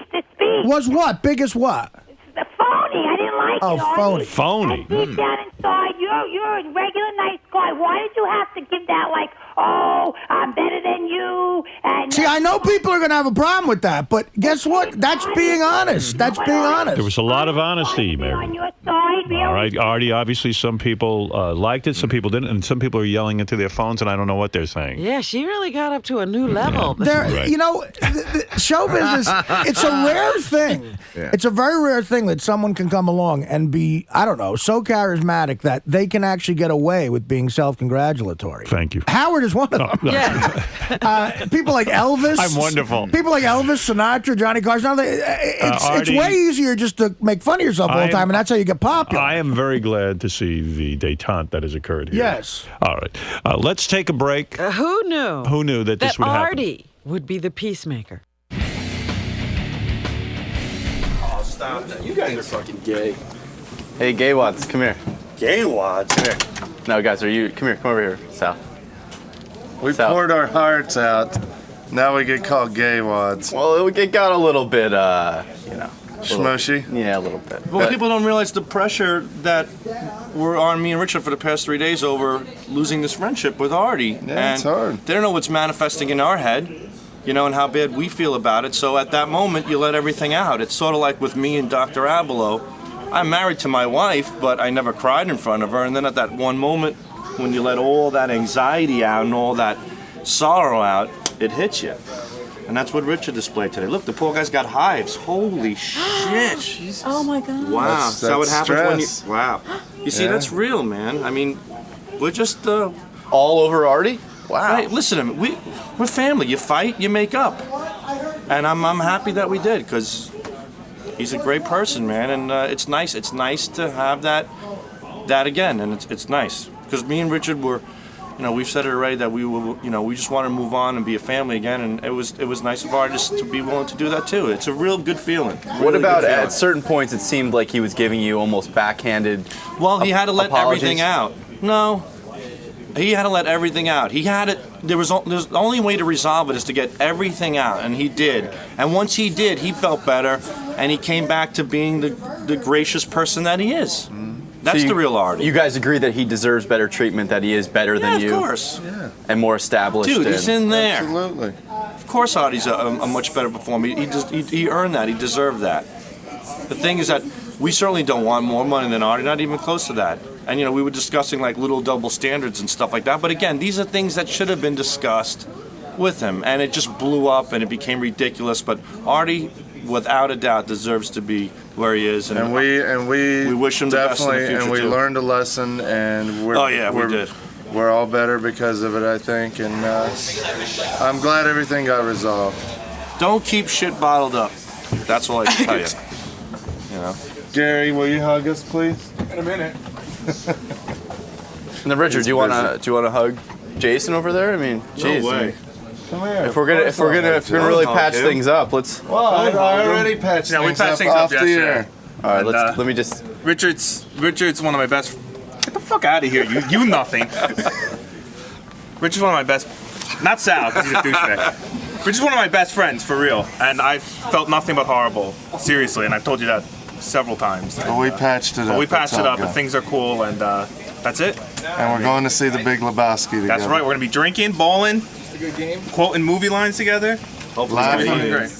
Was what? Biggest what? The phony. I didn't like Oh, it, Artie. phony. Phony. And deep down inside, you're a regular nice guy. Why did you have to give that, like, oh, I'm better than you? And See, I know people are going to have a problem with that, but guess what? That's being honest. That's being honest. There was a lot of honesty, Mary. on your side, really. All right, Artie, obviously some people liked it, some people didn't, and some people are yelling into their phones, and I don't know what they're saying. Yeah, she really got up to a new level. There, Right. the show business, it's a rare thing. Yeah. It's a very rare thing that someone can come along and be, I don't know, so charismatic that they can actually get away with being self-congratulatory. Thank you. Howard is one of them. Yeah. People like Elvis. I'm wonderful. People like Elvis, Sinatra, Johnny Carson. It's Artie, way easier just to make fun of yourself all the time, and that's how you get popular. I am very glad to see the détente that has occurred here. Yes. All right. Let's take a break. Who knew? Who knew that this would happen? Artie would be the peacemaker. Oh, stop that. You guys are fucking gay. Hey, gay wads, come here. Gay wads? Come here. No, guys, come over here, Sal. We poured our hearts out. Now we get called gay wads. Well, it got a little bit, Smushy? Yeah, a little bit. Well, people don't realize the pressure that were on me and Richard for the past 3 days over losing this friendship with Artie. Yeah, and it's hard. They don't know what's manifesting in our head, and how bad we feel about it. So at that moment, you let everything out. It's sort of like with me and Dr. Abelo. I'm married to my wife, but I never cried in front of her. And then at that one moment, when you let all that anxiety out and all that sorrow out, it hits you. And that's what Richard displayed today. Look, the poor guy's got hives. Holy shit. Oh, my God. Wow. That's So what happens when you... stress. Wow. You see, Yeah. that's real, man. I mean, we're just... All over Artie? Wow. Hey, listen, we're family. You fight, you make up. And I'm happy that we did, because he's a great person, man. And it's nice. It's nice to have that again, and it's nice. Because me and Richard were, we've said it already that we just want to move on and be a family again, and it was nice of artists to be willing to do that too. It's a real good feeling. What about at certain points it seemed like he was giving you almost backhanded Well, he had to let apologies? everything out. No. He had to let everything out. He had it. There's the only way to resolve it is to get everything out, and he did. And once he did, he felt better, and he came back to being the gracious person that he is. That's the real Artie. You guys agree that he deserves better treatment, that he is better than you? Of course. Yeah. And more established. Dude, he's in there. Absolutely. Of course Artie's a much better performer. He earned that. He deserved that. The thing is that we certainly don't want more money than Artie, not even close to that. And, we were discussing, like, little double standards and stuff like that. But, again, these are things that should have been discussed with him. And it just blew up and it became ridiculous. But Artie, without a doubt, deserves to be where he is. And we wish him the best in the future, and we too. learned a lesson, and we did. We're all better because of it, I think. And I'm glad everything got resolved. Don't keep shit bottled up. That's all I can tell you. Gary, will you hug us, please? In a minute. And then Richard, do you want to hug Jason over there? I mean, geez. No way. Come here. If we're gonna really patch things up, let's. Well, I already patched things up off the air. All right, let me just. Richard's one of my best. Get the fuck out of here, you nothing. Richard's one of my best. Not Sal, because he's a douchebag. Richard's one of my best friends, for real, and I felt nothing but horrible. Seriously, and I've told you that several times. But we patched it up. But we patched it up, good. and things are cool, and that's it. And we're going to see the Big Lebowski together. That's right. We're gonna be drinking, bowling, quoting movie lines together. Hopefully, it's gonna be fucking great.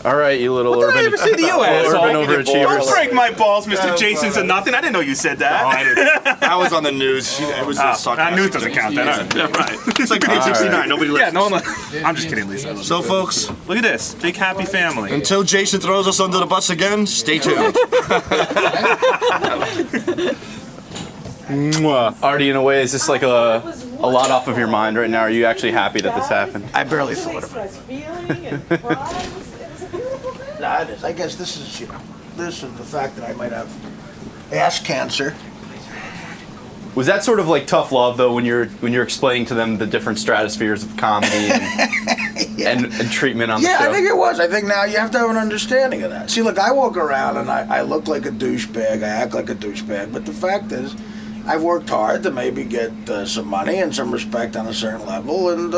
All right, you little What urban. did I ever say to you, asshole? Urban overachievers. Don't break my balls, Mr. Jason's a nothing. I didn't know you said that. No, I didn't. That was on the news. It was just news doesn't count then. Yeah, right. It's like page 69. Nobody listens. Yeah, no one. I'm just kidding, Lisa. So, folks, look at this. Big happy family. Until Jason throws us under the bus again, stay tuned. Artie, in a way, is this like a lot off of your mind right now? Are you actually happy that this happened? I barely thought of it. Nah, it is. I guess this is the fact that I might have ass cancer. Was that sort of like tough love though, when you're explaining to them the different stratospheres of comedy and treatment on the show? Yeah, I think it was. I think now you have to have an understanding of that. See, look, I walk around and I look like a douchebag. I act like a douchebag. But the fact is, I've worked hard to maybe get some money and some respect on a certain level, and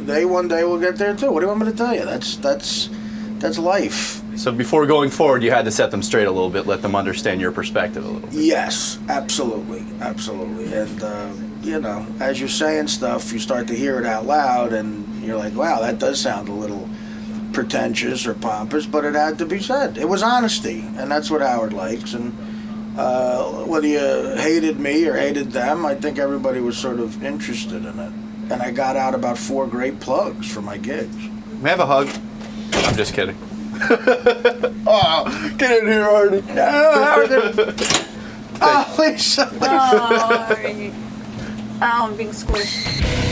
they one day will get there too. What do you want me to tell you? That's life. So before going forward, you had to set them straight a little bit, let them understand your perspective a little bit. Yes, absolutely. And as you're saying stuff, you start to hear it out loud, and you're like, wow, that does sound a little pretentious or pompous, but it had to be said. It was honesty, and that's what Howard likes. And whether you hated me or hated them, I think everybody was sort of interested in it. And I got out about 4 great plugs for my gigs. May I have a hug? I'm just kidding. Oh, get in here, Artie. Oh, Lisa. Oh, I'm being squished.